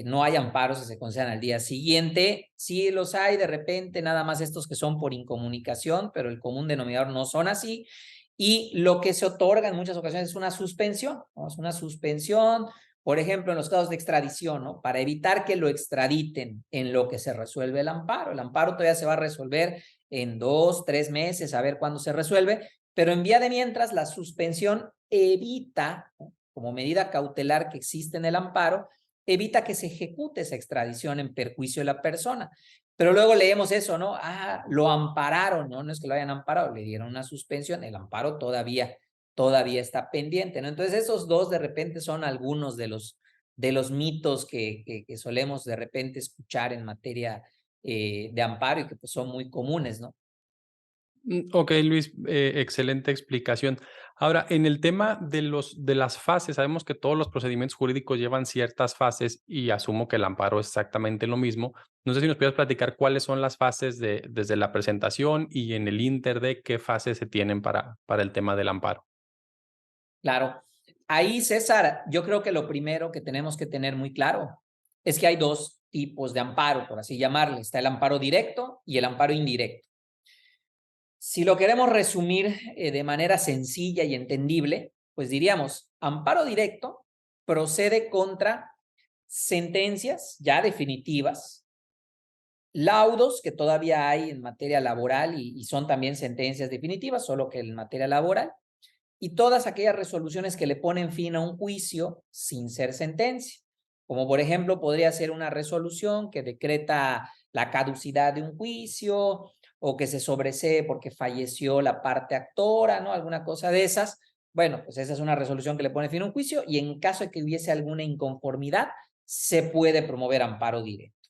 no hay amparos que se concedan al día siguiente. Sí los hay de repente, nada más estos que son por incomunicación, pero el común denominador no son así. Y lo que se otorga en muchas ocasiones es una suspensión, ¿no? Es una suspensión, por ejemplo, en los casos de extradición, ¿no?, para evitar que lo extraditen en lo que se resuelve el amparo. El amparo todavía se va a resolver en 2, 3 meses, a ver cuándo se resuelve, pero en vía de mientras, la suspensión evita, ¿no?, como medida cautelar que existe en el amparo, evita que se ejecute esa extradición en perjuicio de la persona. Pero luego leemos eso, ¿no? Lo ampararon, ¿no? No es que lo hayan amparado, le dieron una suspensión, el amparo todavía está pendiente, ¿no? Entonces, esos dos de repente son algunos de los mitos que solemos de repente escuchar en materia de amparo y que pues, son muy comunes, ¿no? Ok, Luis, excelente explicación. Ahora, en el tema de las fases, sabemos que todos los procedimientos jurídicos llevan ciertas fases y asumo que el amparo es exactamente lo mismo. No sé si nos puedes platicar cuáles son las fases desde la presentación y en el inter de qué fases se tienen para el tema del amparo. Claro. Ahí, César, yo creo que lo primero que tenemos que tener muy claro es que hay dos tipos de amparo, por así llamarle. Está el amparo directo y el amparo indirecto. Si lo queremos resumir de manera sencilla y entendible, pues diríamos, amparo directo procede contra sentencias ya definitivas, laudos que todavía hay en materia laboral y son también sentencias definitivas, solo que en materia laboral, y todas aquellas resoluciones que le ponen fin a un juicio sin ser sentencia, como por ejemplo podría ser una resolución que decreta la caducidad de un juicio o que se sobresee porque falleció la parte actora, ¿no? Alguna cosa de esas. Bueno, pues esa es una resolución que le pone fin a un juicio y en caso de que hubiese alguna inconformidad, se puede promover amparo directo.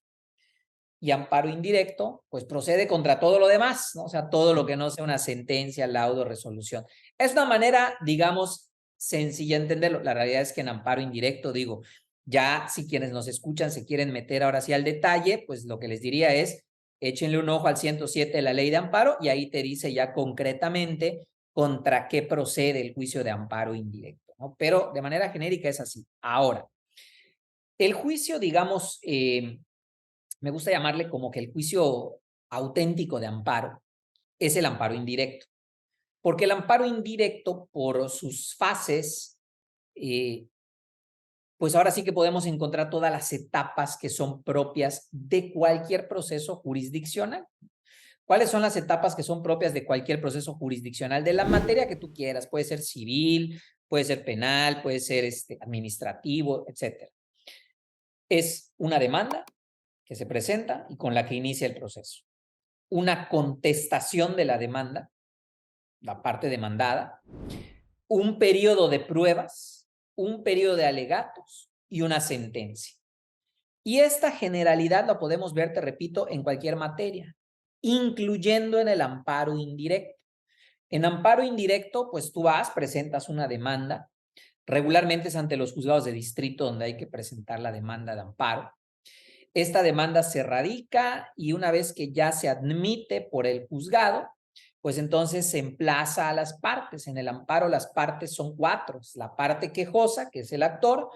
Y amparo indirecto, pues procede contra todo lo demás, ¿no? O sea, todo lo que no sea una sentencia, laudo, resolución. Es una manera, digamos, sencilla de entenderlo. La realidad es que en amparo indirecto, digo, ya si quienes nos escuchan se quieren meter ahora sí al detalle, pues lo que les diría es, échenle un ojo al 107 de la ley de amparo y ahí te dice ya concretamente contra qué procede el juicio de amparo indirecto, ¿no? Pero de manera genérica es así. Ahora, el juicio, digamos, me gusta llamarle como que el juicio auténtico de amparo es el amparo indirecto, porque el amparo indirecto, por sus fases, eh, pues ahora sí que podemos encontrar todas las etapas que son propias de cualquier proceso jurisdiccional. ¿Cuáles son las etapas que son propias de cualquier proceso jurisdiccional? De la materia que tú quieras, puede ser civil, puede ser penal, puede ser administrativo, etcétera. Es una demanda que se presenta y con la que inicia el proceso. Una contestación de la demanda, la parte demandada, un periodo de pruebas, un periodo de alegatos y una sentencia. Y esta generalidad la podemos ver, te repito, en cualquier materia, incluyendo en el amparo indirecto. En amparo indirecto, pues tú vas, presentas una demanda, regularmente es ante los juzgados de distrito donde hay que presentar la demanda de amparo. Esta demanda se radica y una vez que ya se admite por el juzgado, pues entonces se emplaza a las partes. En el amparo las partes son 4. La parte quejosa, que es el actor,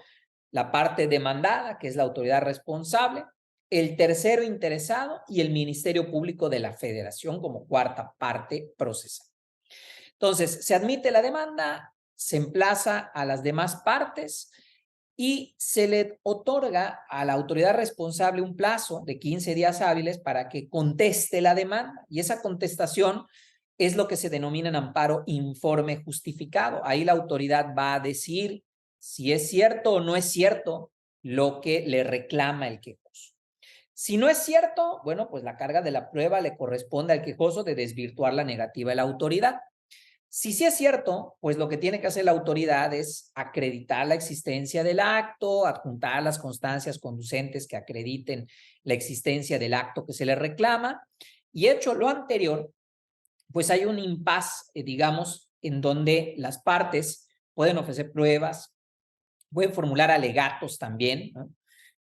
la parte demandada, que es la autoridad responsable, el tercero interesado y el Ministerio Público de la Federación como cuarta parte procesal. Entonces, se admite la demanda, se emplaza a las demás partes y se le otorga a la autoridad responsable un plazo de 15 días hábiles para que conteste la demanda. Y esa contestación es lo que se denomina en amparo informe justificado. Ahí la autoridad va a decir si es cierto o no es cierto lo que le reclama el quejoso. Si no es cierto, bueno, pues la carga de la prueba le corresponde al quejoso de desvirtuar la negativa de la autoridad. Si sí es cierto, pues lo que tiene que hacer la autoridad es acreditar la existencia del acto, adjuntar las constancias conducentes que acrediten la existencia del acto que se le reclama. Y hecho lo anterior, pues hay un impasse, digamos, en donde las partes pueden ofrecer pruebas, pueden formular alegatos también, ¿no?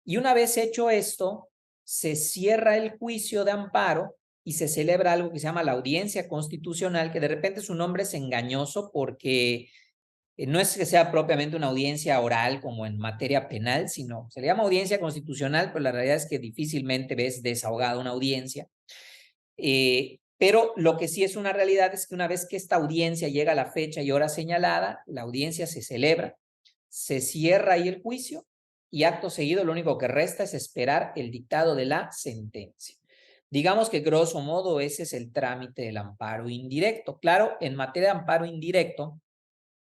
Y una vez hecho esto, se cierra el juicio de amparo y se celebra algo que se llama la audiencia constitucional, que de repente su nombre es engañoso porque no es que sea propiamente una audiencia oral como en materia penal, sino se le llama audiencia constitucional, pero la realidad es que difícilmente ves desahogada una audiencia. Pero lo que sí es una realidad es que una vez que esta audiencia llega a la fecha y hora señalada, la audiencia se celebra, se cierra ahí el juicio y acto seguido lo único que resta es esperar el dictado de la sentencia. Digamos que grosso modo ese es el trámite del amparo indirecto. Claro, en materia de amparo indirecto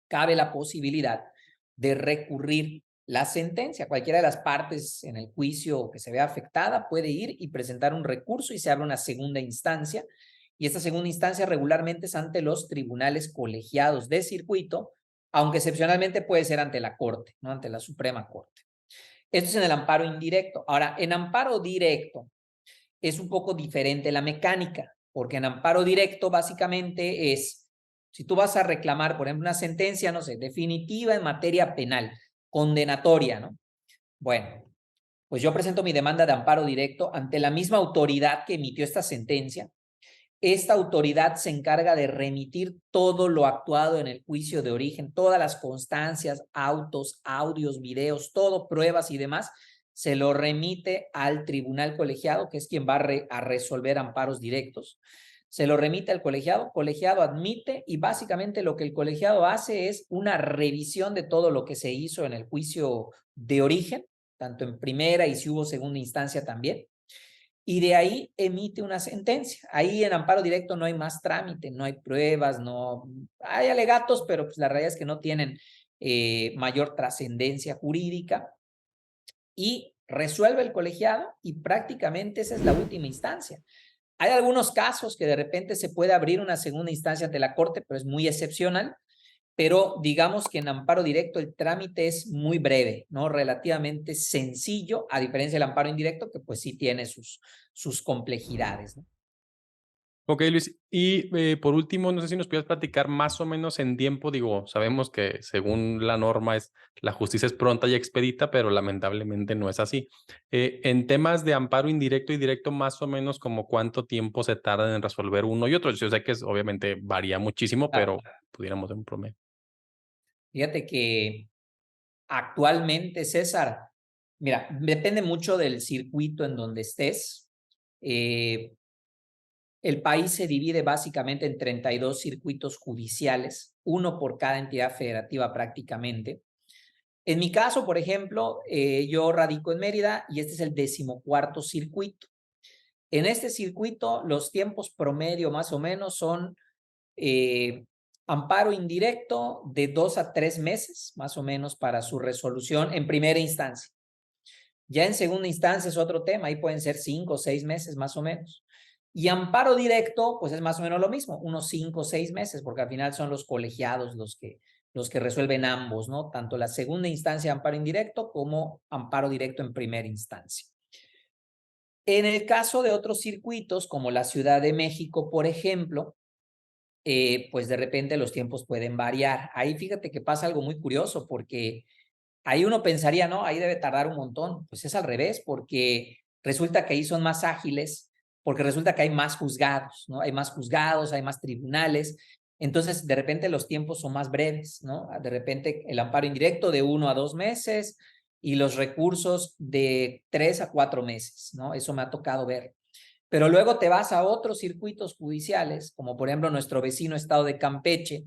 cabe la posibilidad de recurrir la sentencia. Cualquiera de las partes en el juicio que se vea afectada puede ir y presentar un recurso y se abre una segunda instancia. Y esta segunda instancia regularmente es ante los tribunales colegiados de circuito, aunque excepcionalmente puede ser ante la Corte, ¿no? Ante la Suprema Corte. Esto es en el amparo indirecto. Ahora, en amparo directo es un poco diferente la mecánica, porque en amparo directo básicamente es, si tú vas a reclamar, por ejemplo, una sentencia, no sé, definitiva en materia penal, condenatoria, ¿no? Bueno, pues yo presento mi demanda de amparo directo ante la misma autoridad que emitió esta sentencia. Esta autoridad se encarga de remitir todo lo actuado en el juicio de origen, todas las constancias, autos, audios, videos, todo, pruebas y demás, se lo remite al tribunal colegiado, que es quien va a resolver amparos directos. Se lo remite al colegiado admite y básicamente lo que el colegiado hace es una revisión de todo lo que se hizo en el juicio de origen, tanto en primera y si hubo segunda instancia también, y de ahí emite una sentencia. Ahí en amparo directo no hay más trámite, no hay pruebas, no hay alegatos, pero pues la realidad es que no tienen mayor trascendencia jurídica y resuelve el colegiado y prácticamente esa es la última instancia. Hay algunos casos que de repente se puede abrir una segunda instancia ante la Corte, pero es muy excepcional. Pero digamos que en amparo directo el trámite es muy breve, ¿no? Relativamente sencillo, a diferencia del amparo indirecto, que pues sí tiene sus complejidades, ¿no? Ok, Luis. Y por último, no sé si nos pudieras platicar más o menos en tiempo. Digo, sabemos que según la norma es la justicia es pronta y expedita, pero lamentablemente no es así. En temas de amparo indirecto y directo, más o menos como cuánto tiempo se tarda en resolver uno y otro. Yo sé que obviamente varía muchísimo, Claro. pero pudiéramos dar un promedio. Fíjate que actualmente, César, mira, depende mucho del circuito en donde estés. El país se divide básicamente en 32 circuitos judiciales, uno por cada entidad federativa prácticamente. En mi caso, por ejemplo, yo radico en Mérida y este es el 14º circuito. En este circuito, los tiempos promedio más o menos son amparo indirecto de 2 a 3 meses, más o menos, para su resolución en primera instancia. Ya en segunda instancia es otro tema, ahí pueden ser 5 o 6 meses más o menos. Y amparo directo, pues es más o menos lo mismo, unos 5 o 6 meses, porque al final son los colegiados los que resuelven ambos, ¿no? Tanto la segunda instancia de amparo indirecto como amparo directo en primera instancia. En el caso de otros circuitos, como la Ciudad de México, por ejemplo, pues de repente los tiempos pueden variar. Ahí fíjate que pasa algo muy curioso, porque ahí uno pensaría, no, ahí debe tardar un montón. Pues es al revés, porque resulta que ahí son más ágiles, porque resulta que hay más juzgados, ¿no? Hay más juzgados, hay más tribunales. Entonces, de repente los tiempos son más breves, ¿no? De repente el amparo indirecto de 1 a 2 meses y los recursos de 3 a 4 meses, ¿no? Eso me ha tocado ver. Pero luego te vas a otros circuitos judiciales, como por ejemplo nuestro vecino estado de Campeche,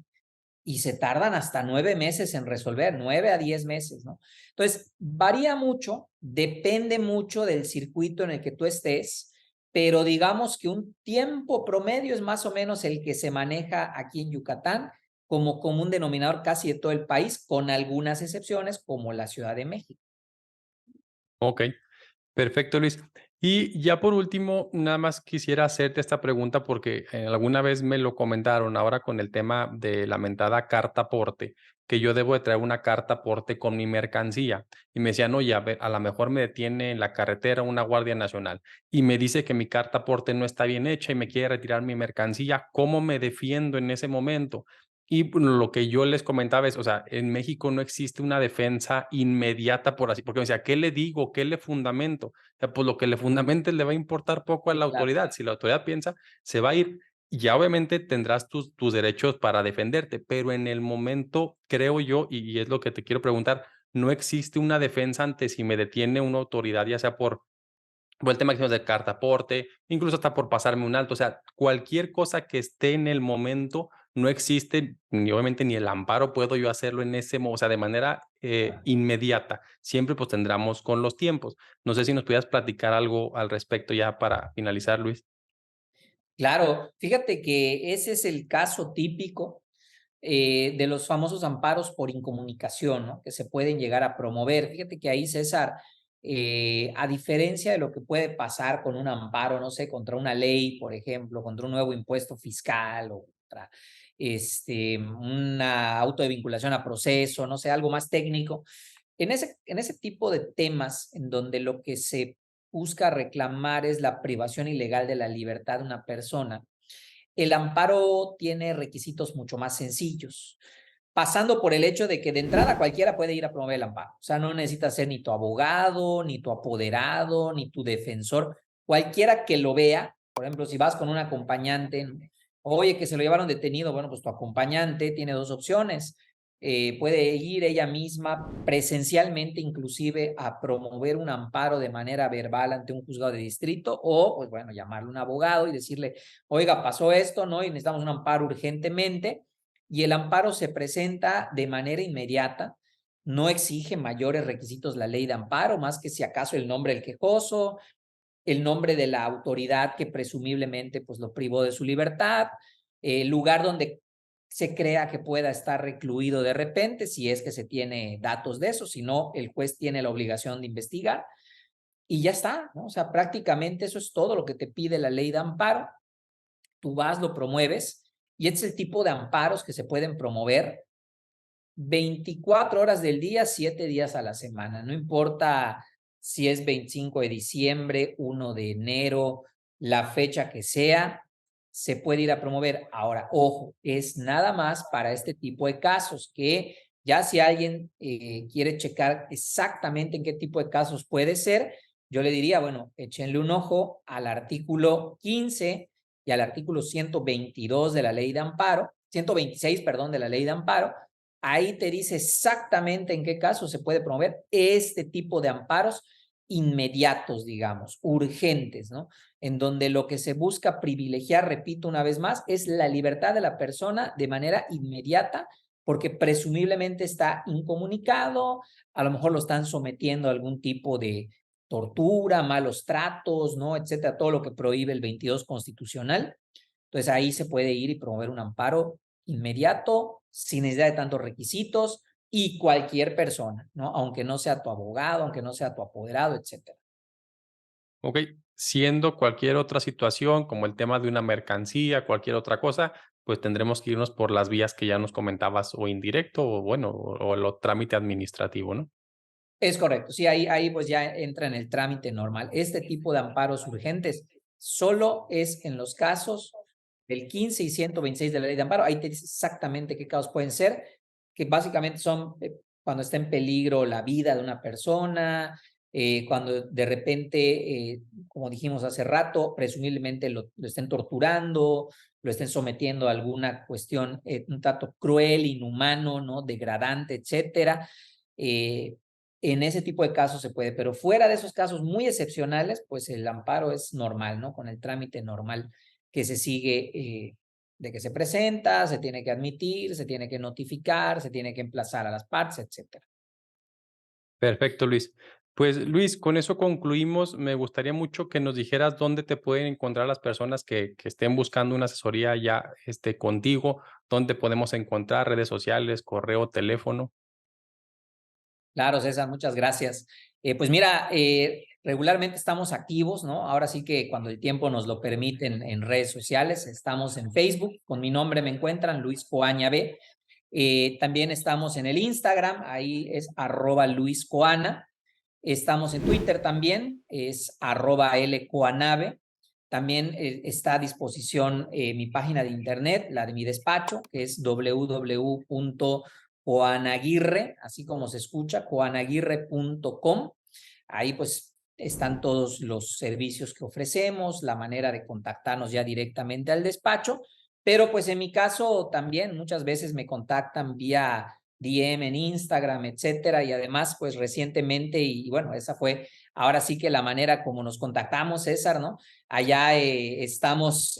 y se tardan hasta 9 meses en resolver, 9 a 10 meses, ¿no? Entonces, varía mucho, depende mucho del circuito en el que tú estés, pero digamos que un tiempo promedio es más o menos el que se maneja aquí en Yucatán como común denominador casi de todo el país, con algunas excepciones como la Ciudad de México. Ok. Perfecto, Luis. Y ya por último, nada más quisiera hacerte esta pregunta porque alguna vez me lo comentaron ahora con el tema de la mentada carta aporte, que yo debo de traer una carta aporte con mi mercancía. Y me decían, oye, a ver, a lo mejor me detiene en la carretera una Guardia Nacional y me dice que mi carta aporte no está bien hecha y me quiere retirar mi mercancía. ¿Cómo me defiendo en ese momento? Y bueno, lo que yo les comentaba es, o sea, en México no existe una defensa inmediata por así, porque me decía, ¿qué le digo? ¿Qué le fundamento? O sea, pues lo que le fundamente le va a importar poco a Sí, la claro. autoridad. Si la autoridad piensa, se va a ir. Y ya obviamente tendrás tus derechos para defenderte, pero en el momento, creo yo, y es lo que te quiero preguntar, no existe una defensa ante si me detiene una autoridad, ya sea por el tema que decimos de carta aporte, incluso hasta por pasarme un alto. O sea, cualquier cosa que esté en el momento, no existe, ni obviamente ni el amparo puedo yo hacerlo en ese o sea, de manera, inmediata. Siempre, pues, tendremos con los tiempos. No sé si nos pudieras platicar algo al respecto ya para finalizar, Luis. Claro, fíjate que ese es el caso típico de los famosos amparos por incomunicación, ¿no? Que se pueden llegar a promover. Fíjate que ahí, César, a diferencia de lo que puede pasar con un amparo, no sé, contra una ley, por ejemplo, contra un nuevo impuesto fiscal o contra una auto de vinculación a proceso, no sé, algo más técnico. En ese tipo de temas en donde lo que se busca reclamar es la privación ilegal de la libertad de una persona, el amparo tiene requisitos mucho más sencillos, pasando por el hecho de que de entrada cualquiera puede ir a promover el amparo. O sea, no necesitas ser ni tu abogado, ni tu apoderado, ni tu defensor. Cualquiera que lo vea, por ejemplo, si vas con un acompañante, oye, que se lo llevaron detenido, bueno, pues tu acompañante tiene dos opciones. Puede ir ella misma presencialmente, inclusive, a promover un amparo de manera verbal ante un juzgado de distrito o, pues bueno, llamarle a un abogado y decirle, oiga, pasó esto, ¿no? Y necesitamos un amparo urgentemente. Y el amparo se presenta de manera inmediata. No exige mayores requisitos la ley de amparo, más que si acaso el nombre del quejoso, el nombre de la autoridad que presumiblemente pues lo privó de su libertad, el lugar donde se crea que pueda estar recluido de repente, si es que se tiene datos de eso, si no, el juez tiene la obligación de investigar y ya está, ¿no? O sea, prácticamente eso es todo lo que te pide la ley de amparo. Tú vas, lo promueves y es el tipo de amparos que se pueden promover 24 horas del día, 7 días a la semana. No importa si es 25 de diciembre, 1 de enero, la fecha que sea, se puede ir a promover. Ahora, ojo, es nada más para este tipo de casos que ya si alguien quiere checar exactamente en qué tipo de casos puede ser, yo le diría, bueno, échenle un ojo al artículo 15 y al artículo 122 de la ley de amparo, 126, perdón, de la ley de amparo. Ahí te dice exactamente en qué caso se puede promover este tipo de amparos inmediatos, digamos, urgentes, ¿no? En donde lo que se busca privilegiar, repito una vez más, es la libertad de la persona de manera inmediata, porque presumiblemente está incomunicado, a lo mejor lo están sometiendo a algún tipo de tortura, malos tratos, ¿no? Etcétera, todo lo que prohíbe el 22 constitucional. Entonces ahí se puede ir y promover un amparo inmediato, sin necesidad de tantos requisitos y cualquier persona, ¿no? Aunque no sea tu abogado, aunque no sea tu apoderado, etcétera. Ok, siendo cualquier otra situación, como el tema de una mercancía, cualquier otra cosa, pues tendremos que irnos por las vías que ya nos comentabas, o indirecto, o bueno, o el trámite administrativo, ¿no? Es correcto, sí, ahí pues ya entra en el trámite normal. Este tipo de amparos urgentes solo es en los casos del 15 y 126 de la ley de amparo. Ahí te dice exactamente qué casos pueden ser, que básicamente son cuando está en peligro la vida de una persona, cuando de repente, como dijimos hace rato, presumiblemente lo estén torturando, lo estén sometiendo a alguna cuestión, un trato cruel, inhumano, ¿no? Degradante, etcétera. En ese tipo de casos se puede, pero fuera de esos casos muy excepcionales, pues el amparo es normal, ¿no? Con el trámite normal que se sigue de que se presenta, se tiene que admitir, se tiene que notificar, se tiene que emplazar a las partes, etcétera. Perfecto, Luis. Pues Luis, con eso concluimos. Me gustaría mucho que nos dijeras dónde te pueden encontrar las personas que estén buscando una asesoría ya contigo, dónde podemos encontrar redes sociales, correo, teléfono. Claro, César, muchas gracias. Pues mira, regularmente estamos activos, ¿no? Ahora sí que cuando el tiempo nos lo permite en redes sociales, estamos en Facebook, con mi nombre me encuentran, Luis Coaña B. También estamos en el Instagram, ahí es @luiscoana. Estamos en Twitter también, es @lcoanave. También está a disposición mi página de internet, la de mi despacho, que es www.coanaguirre, así como se escucha, coanaguirre.com. Ahí pues están todos los servicios que ofrecemos, la manera de contactarnos ya directamente al despacho, pero pues en mi caso también muchas veces me contactan vía DM en Instagram, etcétera, y además pues recientemente, y bueno, esa fue ahora sí que la manera como nos contactamos, César, ¿no? Allá estamos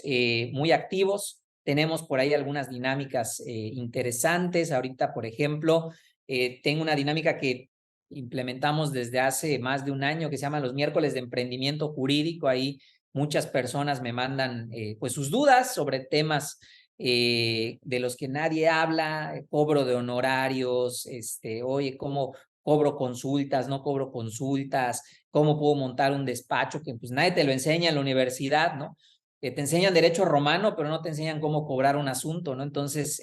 muy activos, tenemos por ahí algunas dinámicas interesantes. Ahorita, por ejemplo, tengo una dinámica que implementamos desde hace más de un año que se llama los miércoles de emprendimiento jurídico. Ahí muchas personas me mandan pues sus dudas sobre temas de los que nadie habla, cobro de honorarios, oye, ¿cómo cobro consultas, no cobro consultas? ¿Cómo puedo montar un despacho? Que pues nadie te lo enseña en la universidad, ¿no? Te enseñan derecho romano, pero no te enseñan cómo cobrar un asunto, ¿no? Entonces,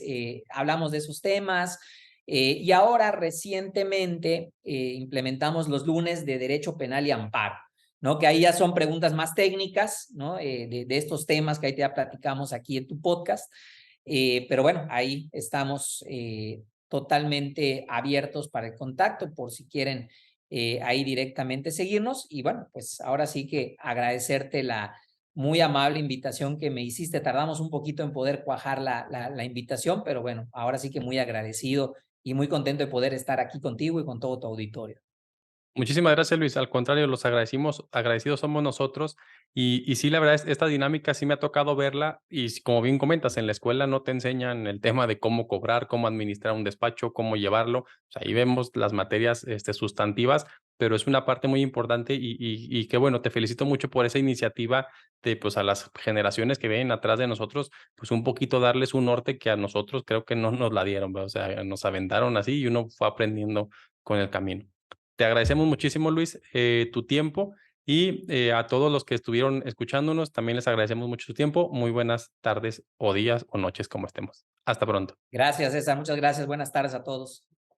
hablamos de esos temas. Y ahora, recientemente, implementamos los lunes de derecho penal y amparo, ¿no? Que ahí ya son preguntas más técnicas, ¿no? De estos temas que ahí ya platicamos aquí en tu podcast. Pero bueno, ahí estamos totalmente abiertos para el contacto por si quieren ahí directamente seguirnos. Y bueno, pues ahora sí que agradecerte la muy amable invitación que me hiciste. Tardamos un poquito en poder cuajar la invitación, pero bueno, ahora sí que muy agradecido y muy contento de poder estar aquí contigo y con todo tu auditorio. Muchísimas gracias, Luis. Al contrario, los agradecidos somos nosotros. Y sí, la verdad, esta dinámica sí me ha tocado verla. Y como bien comentas, en la escuela no te enseñan el tema de cómo cobrar, cómo administrar un despacho, cómo llevarlo. O sea, ahí vemos las materias sustantivas, pero es una parte muy importante. Y qué bueno, te felicito mucho por esa iniciativa de, pues, a las generaciones que vienen atrás de nosotros, pues un poquito darles un norte que a nosotros creo que no nos la dieron, ¿verdad? O sea, nos aventaron así y uno fue aprendiendo con el camino. Te agradecemos muchísimo, Luis, tu tiempo y a todos los que estuvieron escuchándonos, también les agradecemos mucho su tiempo. Muy buenas tardes o días o noches, como estemos. Hasta pronto. Gracias, César. Muchas gracias. Buenas tardes a todos.